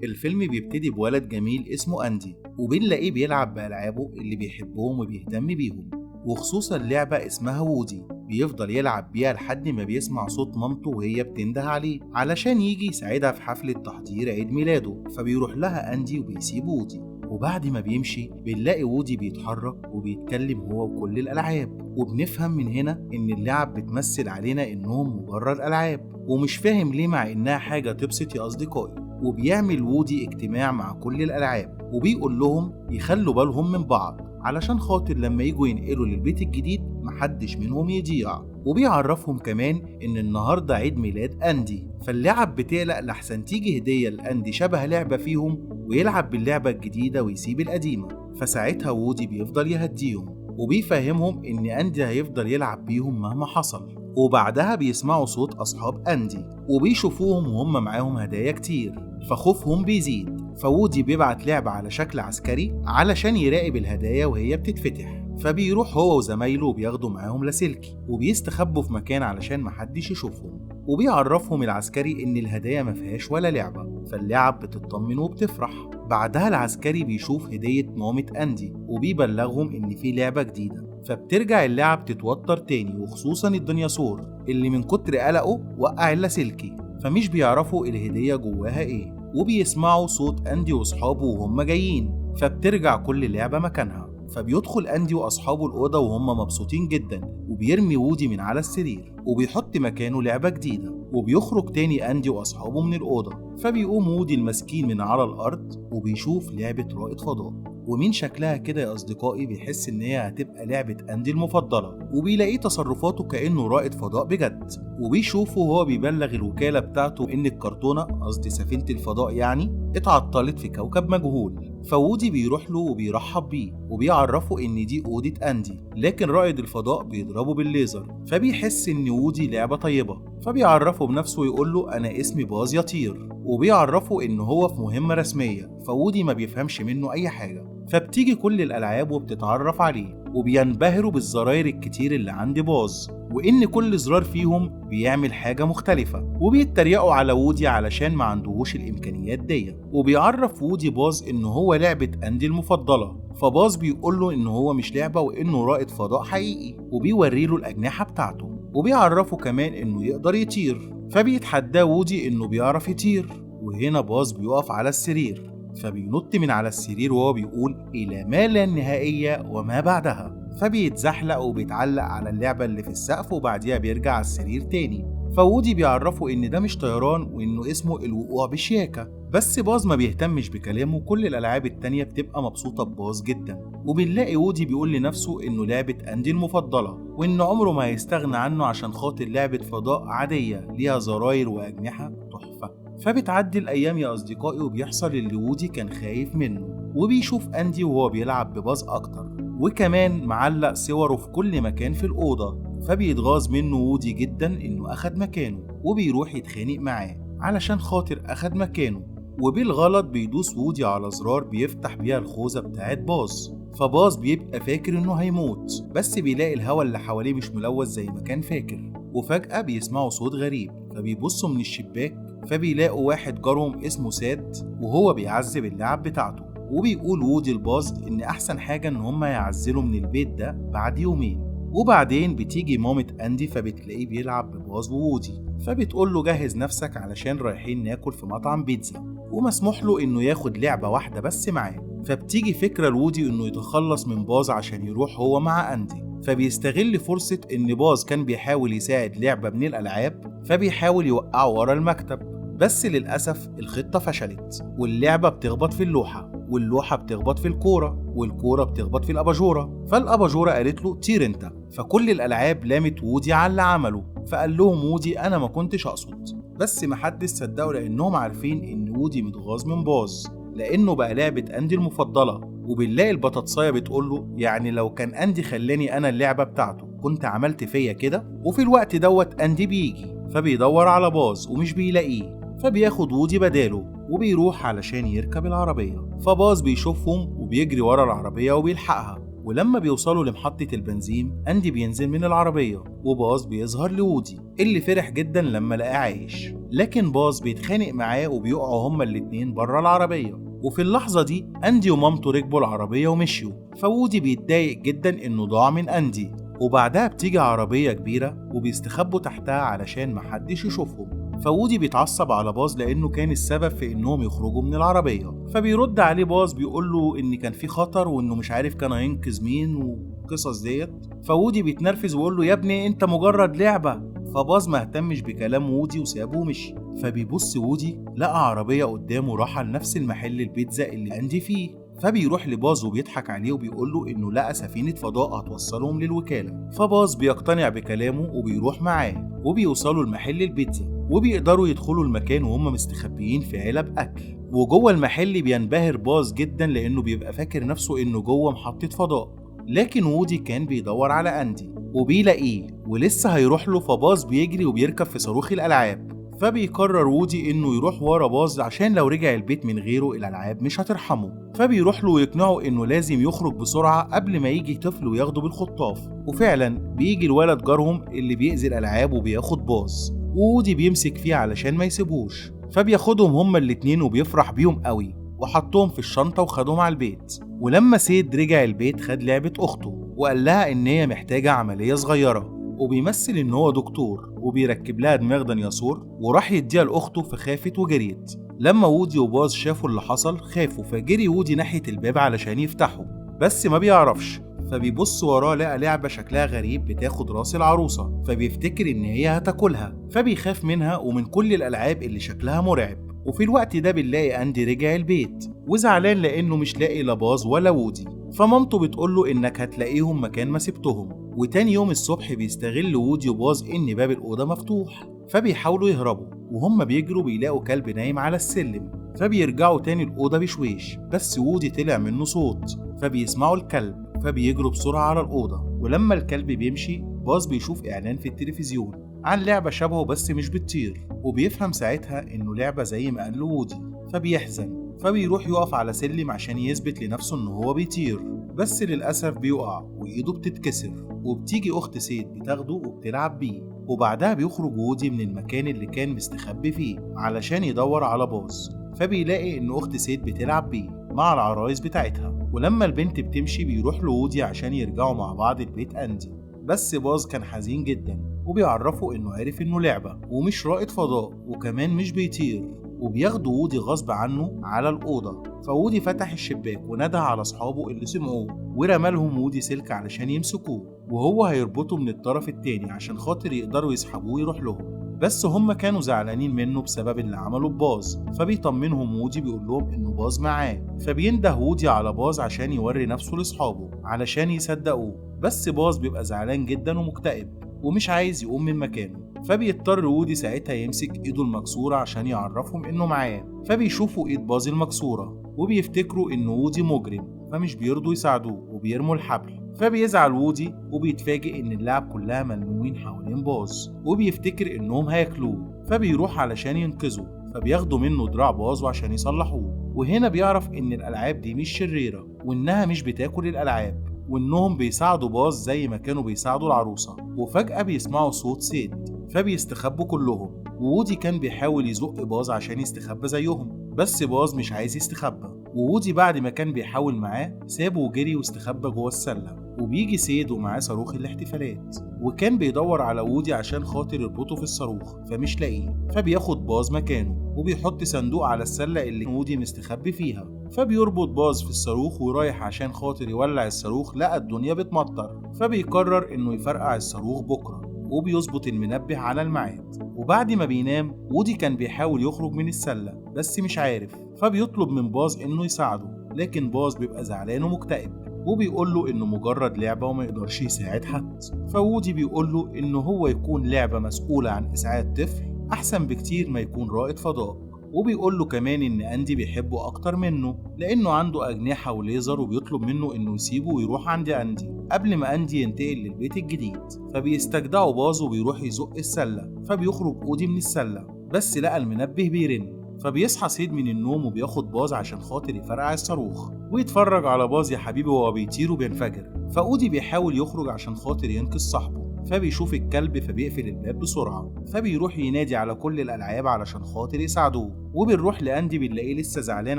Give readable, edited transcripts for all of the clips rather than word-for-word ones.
الفيلم بيبتدي بولد جميل اسمه أندي، وبنلاقيه بيلعب بألعابه اللي بيحبهم وبيهتم بيهم، وخصوصا لعبة اسمها وودي بيفضل يلعب بيها لحد ما بيسمع صوت مامته وهي بتنده عليه علشان يجي يساعدها في حفلة تحضير عيد ميلاده. فبيروح لها أندي وبيسيب وودي، وبعد ما بيمشي بنلاقي وودي بيتحرك وبيتكلم هو وكل الألعاب، وبنفهم من هنا إن اللعب بتمثل علينا إنهم مجرد ألعاب، ومش فاهم ليه مع إنها حاجة تبسط يا أصدقائي. وبيعمل وودي اجتماع مع كل الألعاب وبيقول لهم يخلوا بالهم من بعض علشان خاطر لما يجوا ينقلوا للبيت الجديد محدش منهم يضيع، وبيعرفهم كمان إن النهاردة عيد ميلاد أندي، فاللعب بتقلق لحسن تيجي هدية لأندي شبه لعبة فيهم ويلعب باللعبة الجديدة ويسيب القديمة. فساعتها وودي بيفضل يهديهم وبيفهمهم إن أندي هيفضل يلعب بيهم مهما حصل. وبعدها بيسمعوا صوت أصحاب أندي وبيشوفوهم وهم معاهم هدايا كتير، فخوفهم بيزيد. فوودي بيبعت لعبة على شكل عسكري علشان يراقب الهدايا وهي بتتفتح، فبيروح هو وزمايله وبياخدوا معاهم لاسلكي وبيستخبوا في مكان علشان محدش يشوفهم، وبيعرفهم العسكري إن الهدايا مفيهاش ولا لعبة، فاللعب بتطمن وبتفرح. بعدها العسكري بيشوف هدية مامة أندي وبيبلغهم إن في لعبة جديدة، فبترجع اللعب تتوتر تاني، وخصوصا الديناصور اللي من كتر قلقه وقع اللاسلكي، فمش بيعرفوا الهدية جواها ايه. وبيسمعوا صوت أندي وأصحابه وهم جايين، فبترجع كل لعبة مكانها. فبيدخل أندي وأصحابه الأوضة وهم مبسوطين جدا، وبيرمي وودي من على السرير وبيحط مكانه لعبة جديدة، وبيخرج تاني أندي وأصحابه من الأوضة. فبيقوم وودي المسكين من على الأرض وبيشوف لعبة رائد فضاء، ومين شكلها كده يا أصدقائي بيحس إن هي هتبقى لعبة أندي المفضلة، وبيلاقيه تصرفاته كأنه رائد فضاء بجد، وبيشوفه وهو بيبلغ الوكالة بتاعته إن الكرتونة قصدي سفينة الفضاء يعني اتعطلت في كوكب مجهول. فوودي بيروح له وبيرحب بيه وبيعرفه إن دي أوضة أندي، لكن رائد الفضاء بيضربه بالليزر، فبيحس إن وودي لعبة طيبة، فبيعرفه بنفسه ويقول له أنا اسمي باز يطير، وبيعرفه إن هو في مهمة رسمية. فوودي ما بيفهمش منه أي حاجة، فبتيجي كل الألعاب وبتتعرف عليه وبينبهروا بالزراير الكتير اللي عند باز، وإن كل زرار فيهم بيعمل حاجة مختلفة، وبيتريقوا على وودي علشان ما عندهوش الإمكانيات دي. وبيعرف وودي باز إن هو لعبة أندي المفضلة، فباز بيقول له إن هو مش لعبة وإنه رائد فضاء حقيقي، وبيوريله الأجنحة بتاعته، وبيعرفه كمان إنه يقدر يطير، فبيتحدى وودي إنه بيعرف يطير. وهنا باز بيقف على السرير، فبينط من على السرير وهو بيقول إلى ما لا نهائية وما بعدها، فبيتزحلق وبيتعلق على اللعبة اللي في السقف، وبعديها بيرجع على السرير تاني. فوودي بيعرفه إن ده مش طيران وإنه اسمه الوقوع بشياكة، بس باز ما بيهتمش بكلامه. كل الألعاب التانية بتبقى مبسوطة بباز جدا، وبنلاقي وودي بيقول لنفسه إنه لعبة أندي المفضلة وإن عمره ما هيستغنى عنه عشان خاطر لعبة فضاء عادية ليها زراير وأجنحة تحفة. فبتعدي الأيام يا أصدقائي وبيحصل اللي وودي كان خايف منه، وبيشوف أندي وهو بيلعب بباز أكتر، وكمان معلق صوره في كل مكان في الأوضة. فبيتغاظ منه وودي جدا إنه أخد مكانه، وبيروح يتخانق معاه علشان خاطر أخد مكانه، وبالغلط بيدوس وودي على زرار بيفتح بيها الخوذة بتاعت باز. فباز بيبقى فاكر إنه هيموت، بس بيلاقي الهوا اللي حواليه مش ملوث زي ما كان فاكر. وفجأة بيسمعوا صوت غريب، فبيبصوا من الشباك فبيلاقوا واحد جارهم اسمه ساد وهو بيعذب اللعب بتاعته. وبيقول وودي لباز إن أحسن حاجة إن هما يعزلوا من البيت ده بعد يومين. وبعدين بتيجي مامة أندي فبتلاقيه بيلعب بباز وودي، فبتقول له جهز نفسك علشان رايحين ناكل في مطعم بيتزا، ومسموح له إنه ياخد لعبة واحدة بس معاه. فبتيجي فكرة لوودي إنه يتخلص من باز عشان يروح هو مع أندي، فبيستغل فرصة إن باز كان بيحاول يساعد لعبة من الألعاب، فبيحاول يوقعه ورا المكتب، بس للأسف الخطة فشلت، واللعبة بتخبط في اللوحة، واللوحة بتخبط في الكورة، والكورة بتخبط في الأباجورة، فالأباجورة قالت له طير انت. فكل الألعاب لامت وودي على اللي عمله، فقال لهم وودي أنا ما كنتش أقصد، بس محدش صدقوا لأنهم عارفين إن وودي متغاظ من باز لأنه بقى لعبة أندي المفضلة. وبنلاقي البطاطساية بتقول له يعني لو كان أندي خلاني أنا اللعبة بتاعته كنت عملت فيا كده. وفي الوقت دوت أندي بيجي فبيدور على باز ومش بيلاقيه، فبياخد وودي بداله وبيروح علشان يركب العربية. فباز بيشوفهم وبيجري ورا العربية وبيلحقها، ولما بيوصلوا لمحطة البنزين أندي بينزل من العربية وباز بيظهر لوودي اللي فرح جدا لما لقاه عايش، لكن باز بيتخانق معاه وبيقعوا هما الاتنين بره العربية. وفي اللحظة دي أندي ومامته ركبوا العربية ومشيوا، فوودي بيتضايق جدا إنه ضاع من أندي. وبعدها بتيجي عربية كبيرة وبيستخبوا تحتها علشان محدش يشوفهم، فوودي بيتعصب على باز لأنه كان السبب في إنهم يخرجوا من العربية. فبيرد عليه باز بيقوله إن كان في خطر وإنه مش عارف كان هينقذ مين وقصص ديت. فوودي بيتنرفز ويقوله يا ابني أنت مجرد لعبة. فباز ما اهتمش بكلام وودي وسابه ومشي. فبيبص وودي لقى عربية قدامه راحة لنفس المحل البيتزا اللي أندي فيه، فبيروح لباز وبيضحك عليه وبيقوله إنه لقى سفينة فضاء هتوصلهم للوكالة. فباز بيقتنع بكلامه وبيروح معاه، وبيوصلوا لمحل البيتزا وبيقدروا يدخلوا المكان وهم مستخبيين في علب أكل. وجوه المحل بينبهر باز جدا لأنه بيبقى فاكر نفسه إنه جوه محطة فضاء، لكن وودي كان بيدور على أندي وبيلاقيه ولسه هيروح له. فباز بيجري وبيركب في صاروخ الألعاب، فبيقرر وودي إنه يروح ورا باز عشان لو رجع البيت من غيره الألعاب مش هترحمه. فبيروح له ويقنعه إنه لازم يخرج بسرعة قبل ما يجي طفل وياخده بالخطاف. وفعلا بيجي الولد جارهم اللي بيأذي الألعاب وبياخد باز، وودي بيمسك فيه علشان ما يسيبوش. فبياخدهم هما الاتنين وبيفرح بيهم قوي وحطهم في الشنطة وخدهم على البيت. ولما سيد رجع البيت خد لعبة أخته وقال لها إن هي محتاجة عملية صغيرة، وبيمثل إن هو دكتور وبيركب لها دماغ ديناصور وراح يديها لأخته، فخافت وجريت. لما وودي وباز شافوا اللي حصل خافوا، فجري وودي ناحية الباب علشان يفتحه بس ما بيعرفش. فبيبص وراه لقى لعبة شكلها غريب بتاخد راس العروسة، فبيفتكر إن هي هتاكلها، فبيخاف منها ومن كل الألعاب اللي شكلها مرعب. وفي الوقت ده بنلاقي أندي رجع البيت وزعلان لأنه مش لاقي لا باز ولا وودي. فمامته بتقوله إنك هتلاقيهم مكان ما سبتهم. وتاني يوم الصبح بيستغل وودي وباز إن باب الأوضة مفتوح، فبيحاولوا يهربوا وهم بيجروا بيلاقوا كلب نايم على السلم. فبيرجعوا تاني الأوضة بشويش، بس وودي طلع منه صوت فبيسمعوا الكلب، فبيجروا بسرعة على الأوضة. ولما الكلب بيمشي باز بيشوف إعلان في التلفزيون عن لعبة شبهه بس مش بتطير، وبيفهم ساعتها إنه لعبة زي ما قال له وودي. فبيحزن فبيروح يقف على سلم عشان يثبت لنفسه إنه هو بيطير، بس للأسف بيقع وإيده بتتكسر. وبتيجي أخت سيد بتاخده وبتلعب بيه، وبعدها بيخرج وودي من المكان اللي كان مستخبي فيه علشان يدور على باز. فبيلاقي إن أخت سيد بتلعب بيه مع العرايس بتاعتها. ولما البنت بتمشي بيروح له وودي عشان يرجعوا مع بعض البيت أندي، بس باز كان حزين جدا وبيعرفه إنه عارف إنه لعبة ومش رائد فضاء وكمان مش بيطير. وبياخدوا وودي غصب عنه على الأوضة، فوودي فتح الشباك ونادى على أصحابه اللي سمعوه ورمى لهم وودي سلك علشان يمسكوه، وهو هيربطه من الطرف التاني عشان خاطر يقدروا يسحبوه يروح لهم. بس هم كانوا زعلانين منه بسبب اللي عمله بباز، فبيطمنهم وودي بيقول لهم إنه باز معاه. فبينده وودي على باز عشان يوري نفسه لأصحابه علشان يصدقوه، بس باز بيبقى زعلان جدا ومكتئب ومش عايز يقوم من مكانه. فبيضطر وودي ساعتها يمسك ايده المكسورة عشان يعرفهم انه معاه. فبيشوفوا ايد باز المكسورة وبيفتكروا انه وودي مجرم، فمش بيرضوا يساعدوه وبيرموا الحبل. فبيزعل وودي وبيتفاجئ ان اللعب كلها ملمومين حوالين باز وبيفتكر انهم هياكلوه، فبيروح علشان ينقذه. فبياخدوا منه دراع باز عشان يصلحوه، وهنا بيعرف ان الالعاب دي مش شريرة وانها مش بتاكل الالعاب، وانهم بيساعدوا باز زي ما كانوا بيساعدوا العروسة. وفجأة بيسمعوا صوت سيد فبيستخبوا كلهم، وودي كان بيحاول يزق باز عشان يستخبى زيهم، بس باز مش عايز يستخبى. وودي بعد ما كان بيحاول معاه سابه وجري واستخبى جوه السلة. وبيجي سيد ومعاه صاروخ الاحتفالات، وكان بيدور على وودي عشان خاطر يربطه في الصاروخ فمش لاقيه، فبياخد باز مكانه وبيحط صندوق على السلة اللي وودي مستخبي فيها. فبيربط باز في الصاروخ ورايح عشان خاطر يولع الصاروخ، لقى الدنيا بتمطر، فبيقرر انه يفرقع الصاروخ بكرة وبيظبط المنبه على الميعاد. وبعد ما بينام وودي كان بيحاول يخرج من السلة بس مش عارف، فبيطلب من باز انه يساعده، لكن باز بيبقى زعلان ومكتئب وبيقول له انه مجرد لعبة وما يقدرش يساعد حد. فوودي بيقول له انه هو يكون لعبة مسؤولة عن اسعاد طفل احسن بكتير ما يكون رائد فضاء. وبيقول له كمان ان اندي بيحبه اكتر منه لانه عنده اجنحة وليزر، وبيطلب منه انه يسيبه ويروح عند اندي قبل ما اندي ينتقل للبيت الجديد. فبيستجدعوا باز وبيروح يزق السلة، فبيخرج وودي من السلة بس لقى المنبه بيرن، فبيصحى سيد من النوم وبياخد باز عشان خاطر يفرقع الصاروخ ويتفرج على باز يا حبيبي وهو بيطير وبينفجر. فأودي بيحاول يخرج عشان خاطر ينقذ صاحبه، فبيشوف الكلب فبيقفل الباب بسرعة، فبيروح ينادي على كل الألعاب علشان خاطر يساعدوه. وبنروح لأندي بنلاقيه لسه زعلان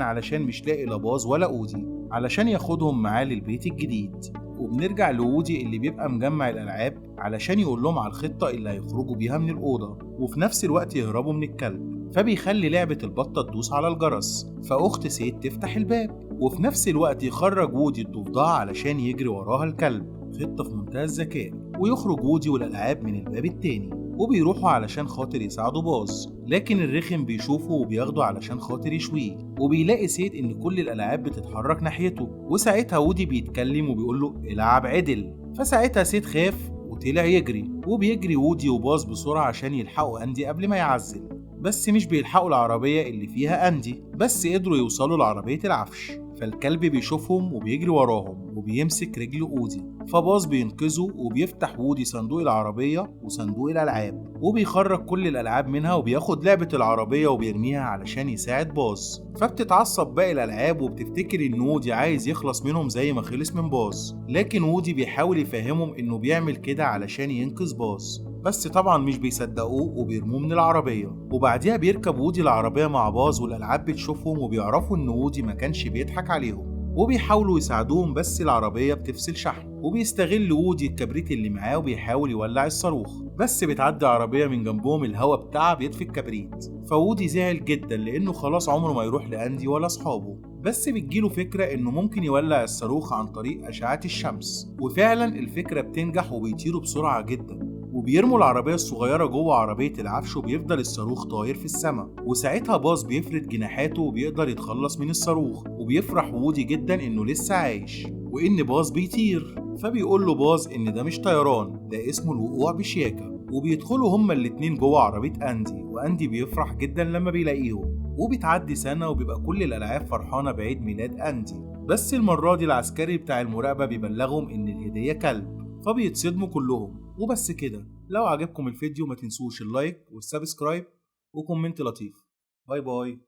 علشان مش لاقي لا باز ولا أودي علشان ياخدهم معاه للبيت الجديد. وبنرجع لودي اللي بيبقى مجمع الألعاب علشان يقول لهم على الخطة اللي هيخرجوا بيها من الأوضة وفي نفس الوقت يهربوا من الكلب. فبيخلي لعبة البطة تدوس على الجرس، فأخت سيد تفتح الباب وفي نفس الوقت يخرج وودي الضفدع علشان يجري وراها الكلب. خطة في منتهى الذكاء. ويخرج وودي والألعاب من الباب التاني وبيروحوا علشان خاطر يساعدوا باز، لكن الرخم بيشوفه وبياخده علشان خاطر يشويه. وبيلاقي سيد ان كل الألعاب بتتحرك ناحيته، وساعتها وودي بيتكلم وبيقول له العب عدل. فساعتها سيد خاف وطلع يجري، وبيجري وودي وباز بسرعة عشان يلحقوا أندي قبل ما يعزل، بس مش بيلحقوا العربية اللي فيها أندي، بس قدروا يوصلوا لعربية العفش. فالكلب بيشوفهم وبيجري وراهم وبيمسك رجل أودي، فباز بينقذه وبيفتح وودي صندوق العربية وصندوق الألعاب وبيخرج كل الألعاب منها وبياخد لعبة العربية وبيرميها علشان يساعد باز. فبتتعصب باقي الألعاب وبتفتكر إن وودي عايز يخلص منهم زي ما خلص من باز، لكن وودي بيحاول يفهمهم إنه بيعمل كده علشان ينقذ باز، بس طبعا مش بيصدقوه وبيرموه من العربية. وبعديها بيركب وودي العربية مع باز والألعاب بتشوفهم وبيعرفوا إن وودي ما كانش بيضحك عليهم وبيحاولوا يساعدوهم، بس العربية بتفصل شحن وبيستغل وودي الكبريت اللي معاه وبيحاول يولع الصاروخ، بس بتعدي عربية من جنبهم الهوا بتاعها بيطفي الكبريت. فوودي زعل جدا لأنه خلاص عمره ما يروح لأندي ولا أصحابه، بس بتجيله فكرة إنه ممكن يولع الصاروخ عن طريق أشعة الشمس. وفعلا الفكرة بتنجح وبيطيروا بسرعة جدا وبيرموا العربية الصغيرة جوه عربية العفش وبيفضل الصاروخ طاير في السماء. وساعتها باز بيفرد جناحاته وبيقدر يتخلص من الصاروخ، وبيفرح وودي جدا إنه لسه عايش وإن باز بيطير. فبيقول له باز إن ده مش طيران، ده اسمه الوقوع بشياكة. وبيدخلوا هما الاتنين جوه عربية أندي، وأندي بيفرح جدا لما بيلاقيهم. وبتعدي سنة وبيبقى كل الألعاب فرحانة بعيد ميلاد أندي، بس المرة دي العسكري بتاع المراقبة بيبلغهم إن الهدية كلب، فبيتصدموا كلهم. وبس كده. لو عجبكم الفيديو ما تنسوش اللايك والسبسكرايب وكومنت لطيف. باي باي.